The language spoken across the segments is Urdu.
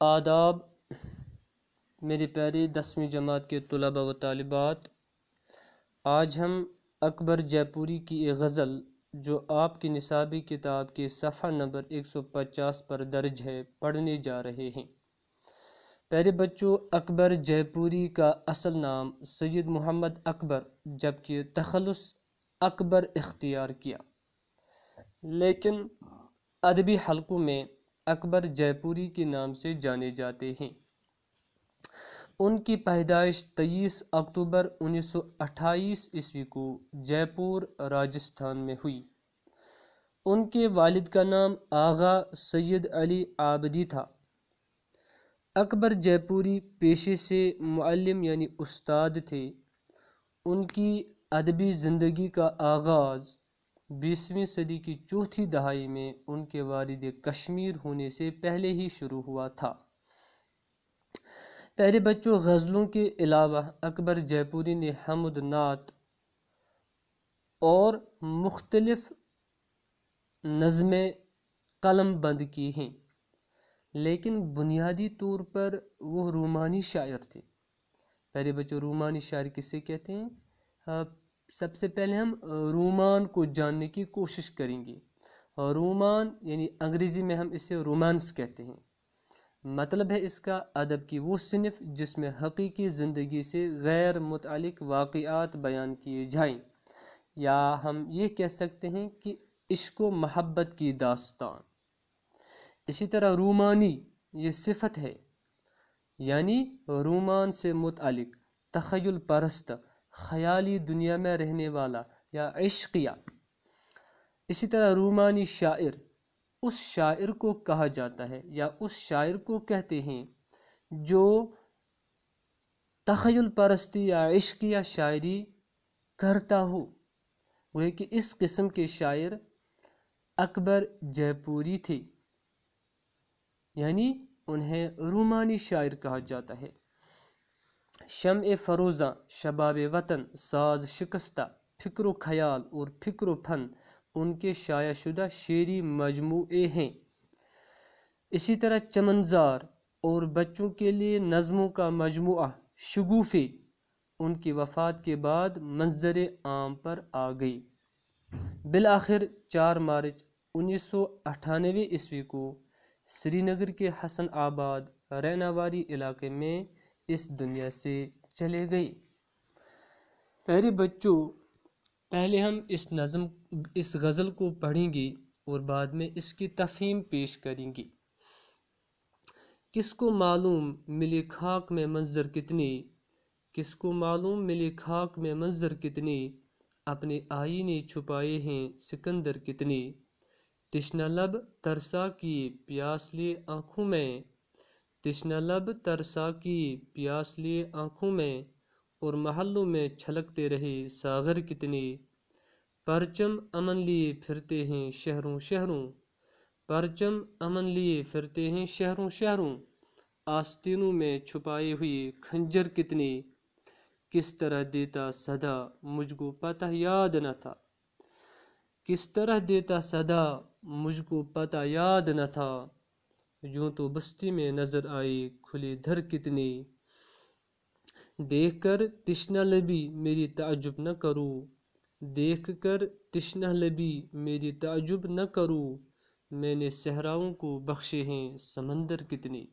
آداب میرے پیارے 10ویں جماعت کے طلباء و طالبات، آج ہم اکبر جے پوری کی ایک غزل جو آپ کی نصابی کتاب کے صفحہ نمبر 150 پر درج ہے پڑھنے جا رہے ہیں۔ پیارے بچوں، اکبر جے پوری کا اصل نام سید محمد اکبر جبکہ تخلص اکبر اختیار کیا، لیکن ادبی حلقوں میں اکبر جے پوری کے نام سے جانے جاتے ہیں۔ ان کی پیدائش 23 اکتوبر 1928 عیسوی کو جے پور راجستھان میں ہوئی۔ ان کے والد کا نام آغا سید علی عابدی تھا۔ اکبر جے پوری پیشے سے معلم یعنی استاد تھے۔ ان کی ادبی زندگی کا آغاز 20ویں صدی کی چوتھی دہائی میں ان کے والد کشمیر ہونے سے پہلے ہی شروع ہوا تھا۔ پیارے بچوں، غزلوں کے علاوہ اکبر جے پوری نے حمد نعت اور مختلف نظمیں قلم بند کی ہیں، لیکن بنیادی طور پر وہ رومانی شاعر تھے۔ پیارے بچوں، رومانی شاعر کسے کہتے ہیں؟ سب سے پہلے ہم رومان کو جاننے کی کوشش کریں گے۔ رومان یعنی انگریزی میں ہم اسے رومانس کہتے ہیں۔ مطلب ہے اس کا ادب کی وہ صنف جس میں حقیقی زندگی سے غیر متعلق واقعات بیان کیے جائیں، یا ہم یہ کہہ سکتے ہیں کہ عشق و محبت کی داستان۔ اسی طرح رومانی یہ صفت ہے، یعنی رومان سے متعلق، تخیل پرست، خیالی دنیا میں رہنے والا یا عشقیہ۔ اسی طرح رومانی شاعر اس شاعر کو کہا جاتا ہے یا اس شاعر کو کہتے ہیں جو تخیل پرستی یا عشقیہ شاعری کرتا ہو۔ وہ ہے کہ اس قسم کے شاعر اکبر جے پوری تھے، یعنی انہیں رومانی شاعر کہا جاتا ہے۔ شمع فروزاں، شباب وطن، ساز شکستہ، فکر و خیال اور فکر و فن ان کے شائع شدہ شعری مجموعے ہیں۔ اسی طرح چمنزار اور بچوں کے لیے نظموں کا مجموعہ شگوفے ان کی وفات کے بعد منظر عام پر آ گئی۔ بالآخر 4 مارچ 1998 عیسوی کو سری نگر کے حسن آباد ریناواری علاقے میں اس دنیا سے چلے گئے۔ پیارے بچوں، پہلے ہم اس غزل کو پڑھیں گے اور بعد میں اس کی تفہیم پیش کریں گے۔ کس کو معلوم ملے خاک میں منظر کتنے، کس کو معلوم ملے خاک میں منظر کتنے، اپنے آئینے چھپائے ہیں سکندر کتنے، تشنہ لب ترسا کیے پیاس لیے آنکھوں میں، تشنہ لب ترسا کیے پیاس لیے آنکھوں میں، اور محلوں میں چھلکتے رہے ساغر کتنے، پرچم امن لیے پھرتے ہیں شہروں شہروں، پرچم امن لیے پھرتے ہیں شہروں شہروں، آستینوں میں چھپائے ہوئے خنجر کتنے، کس طرح دیتا صدا مجھ کو پتہ یاد نہ تھا، کس طرح دیتا صدا مجھ کو پتہ یاد نہ تھا، یوں تو بستی میں نظر آئے کھلے دھر کتنے، دیکھ کر تشنہ لبی میری تعجب نہ کرو، دیکھ کر تشنہ لبی میری تعجب نہ کرو، میں نے صحراؤں کو بخشے ہیں سمندر کتنے۔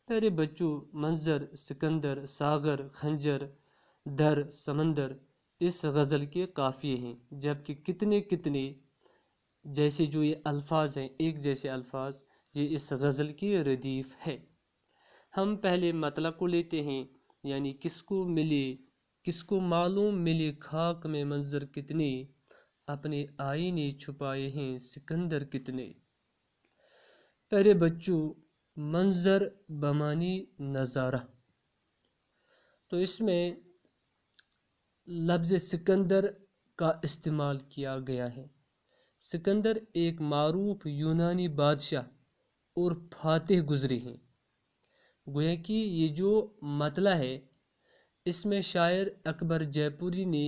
پیارے بچوں، منظر، سکندر، ساغر، خنجر، در، سمندر اس غزل کے قافیے ہیں، جبکہ کتنے کتنے جیسے جو یہ الفاظ ہیں، ایک جیسے الفاظ، یہ اس غزل کی ردیف ہے۔ ہم پہلے مطلع کو لیتے ہیں، یعنی کس کو ملے، کس کو معلوم ملے خاک میں منظر کتنے، اپنے آئینے چھپائے ہیں سکندر کتنے۔ پیارے بچوں، منظر بمانی نظارہ، تو اس میں لفظ سکندر کا استعمال کیا گیا ہے۔ سکندر ایک معروف یونانی بادشاہ اور فاتح گزرے ہیں۔ گویا کہ یہ جو مطلع ہے، اس میں شاعر اکبر جے پوری نے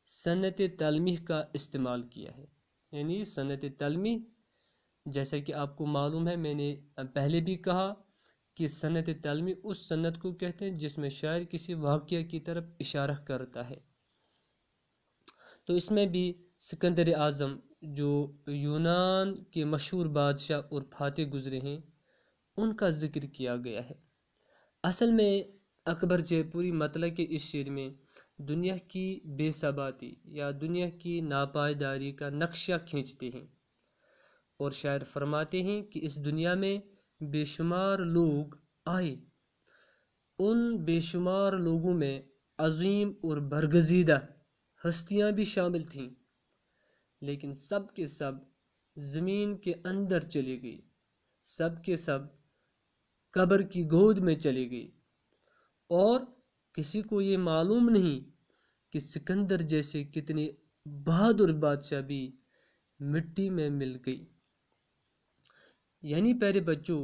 صنعت تلمیح کا استعمال کیا ہے۔ یعنی صنعت تلمیح، جیسا کہ آپ کو معلوم ہے، میں نے پہلے بھی کہا کہ صنعت تعلیمی اس صنعت کو کہتے ہیں جس میں شاعر کسی واقعہ کی طرف اشارہ کرتا ہے۔ تو اس میں بھی سکندر اعظم جو یونان کے مشہور بادشاہ اور فاتح گزرے ہیں ان کا ذکر کیا گیا ہے۔ اصل میں اکبر جے پوری مطلع کے اس شعر میں دنیا کی بے ثباتی یا دنیا کی ناپائیداری کا نقشہ کھینچتے ہیں، اور شاعر فرماتے ہیں کہ اس دنیا میں بے شمار لوگ آئے، ان بے شمار لوگوں میں عظیم اور برگزیدہ ہستیاں بھی شامل تھیں، لیکن سب کے سب زمین کے اندر چلی گئی، سب کے سب قبر کی گود میں چلی گئی، اور کسی کو یہ معلوم نہیں کہ سکندر جیسے کتنے بہادر بادشاہ بھی مٹی میں مل گئی۔ یعنی پیارے بچوں،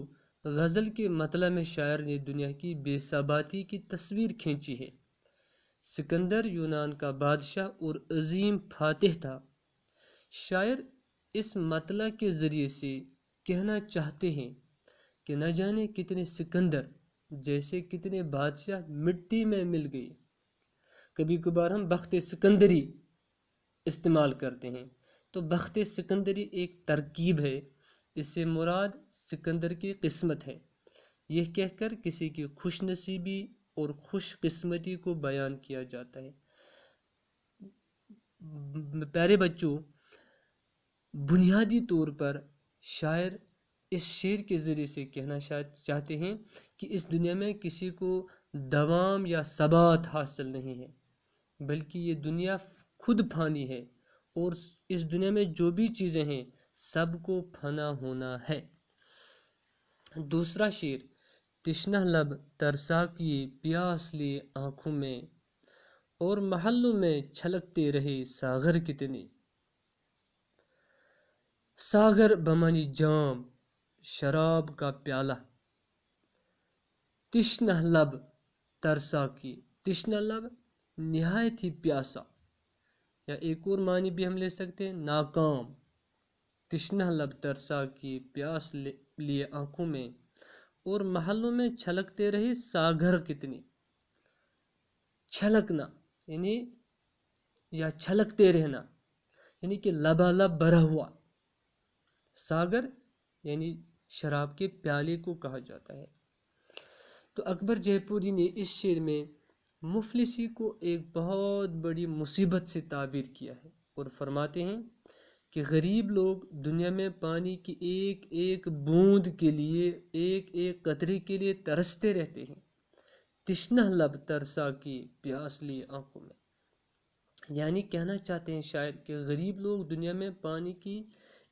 غزل کے مطلع میں شاعر نے دنیا کی بے ثباتی کی تصویر کھینچی ہے۔ سکندر یونان کا بادشاہ اور عظیم فاتح تھا۔ شاعر اس مطلع کے ذریعے سے کہنا چاہتے ہیں کہ نہ جانے کتنے سکندر جیسے کتنے بادشاہ مٹی میں مل گئے۔ کبھی کبھار ہم بخت سکندری استعمال کرتے ہیں، تو بخت سکندری ایک ترکیب ہے، اس سے مراد سکندر کی قسمت ہے، یہ کہہ کر کسی کی خوش نصیبی اور خوش قسمتی کو بیان کیا جاتا ہے۔ پیارے بچوں، بنیادی طور پر شاعر اس شعر کے ذریعے سے کہنا چاہتے ہیں کہ اس دنیا میں کسی کو دوام یا ثبات حاصل نہیں ہے، بلکہ یہ دنیا خود فانی ہے، اور اس دنیا میں جو بھی چیزیں ہیں سب کو فنا ہونا ہے۔ دوسرا شعر، تشنہ لب ترسا کیے پیاس لیے آنکھوں میں، اور محلوں میں چھلکتے رہے ساغر کتنے۔ ساغر بمانی جام، شراب کا پیالہ، تشنہ لب ترسا کیے، تشنہ لب نہایت ہی پیاسا، یا ایک اور معنی بھی ہم لے سکتے ہیں ناکام۔ تشنہ لب ترسا کیے پیاس لیے آنکھوں میں، اور محلوں میں چھلکتے رہے ساغر کتنے۔ چھلکنا یعنی یا چھلکتے رہنا یعنی کہ لبالب بھرا ہوا۔ ساغر یعنی شراب کے پیالے کو کہا جاتا ہے۔ تو اکبر جے پوری نے اس شعر میں مفلسی کو ایک بہت بڑی مصیبت سے تعبیر کیا ہے، اور فرماتے ہیں کہ غریب لوگ دنیا میں پانی کی ایک ایک بوند کے لیے، ایک ایک قطرے کے لیے ترستے رہتے ہیں۔ تشنہ لب ترسا کی پیاس لیے آنکھوں میں، یعنی کہنا چاہتے ہیں شاعر کہ غریب لوگ دنیا میں پانی کی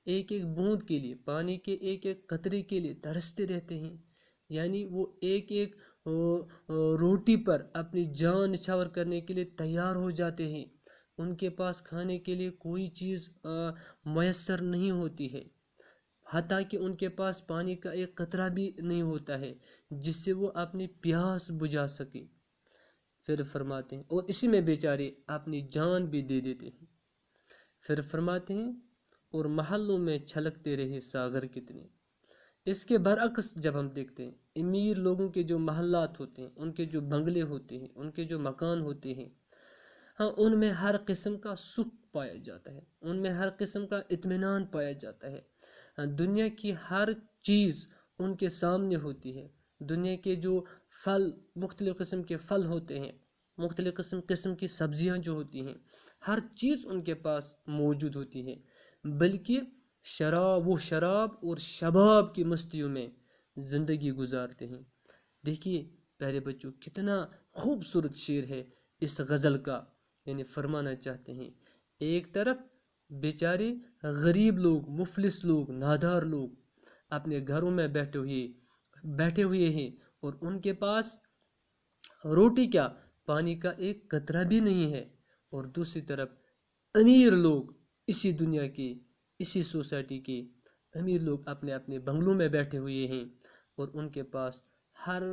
ایک ایک بوند کے لیے، پانی کے ایک ایک قطرے کے لیے ترستے رہتے ہیں، یعنی وہ ایک ایک روٹی پر اپنی جان نچھاور کرنے کے لیے تیار ہو جاتے ہیں۔ ان کے پاس کھانے کے لیے کوئی چیز میسر نہیں ہوتی ہے، حتیٰ کہ ان کے پاس پانی کا ایک قطرہ بھی نہیں ہوتا ہے جس سے وہ اپنی پیاس بجھا سکے۔ پھر فرماتے ہیں اور اسی میں بیچارے اپنی جان بھی دے دیتے ہیں۔ پھر فرماتے ہیں اور محلوں میں چھلکتے رہے ساغر کتنے۔ اس کے برعکس جب ہم دیکھتے ہیں، امیر لوگوں کے جو محلات ہوتے ہیں، ان کے جو بنگلے ہوتے ہیں، ان کے جو مکان ہوتے ہیں، ہاں ان میں ہر قسم کا سکھ پایا جاتا ہے، ان میں ہر قسم کا اطمینان پایا جاتا ہے۔ دنیا کی ہر چیز ان کے سامنے ہوتی ہے۔ دنیا کے جو پھل، مختلف قسم کے پھل ہوتے ہیں، مختلف قسم کی سبزیاں جو ہوتی ہیں، ہر چیز ان کے پاس موجود ہوتی ہے، بلکہ شراب اور شباب کی مستیوں میں زندگی گزارتے ہیں۔ دیکھیے پیارے بچوں، کتنا خوبصورت شعر ہے اس غزل کا، یعنی فرمانا چاہتے ہیں ایک طرف بیچارے غریب لوگ، مفلس لوگ، نادار لوگ اپنے گھروں میں بیٹھے ہوئے ہیں، اور ان کے پاس روٹی کیا، پانی کا ایک قطرہ بھی نہیں ہے، اور دوسری طرف امیر لوگ، اسی دنیا کے، اسی سوسائٹی کے امیر لوگ اپنے اپنے بنگلوں میں بیٹھے ہوئے ہیں، اور ان کے پاس ہر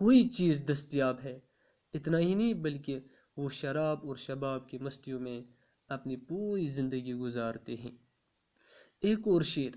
کوئی چیز دستیاب ہے۔ اتنا ہی نہیں بلکہ وہ شراب اور شباب کی مستیوں میں اپنی پوری زندگی گزارتے ہیں۔ ایک اور شعر،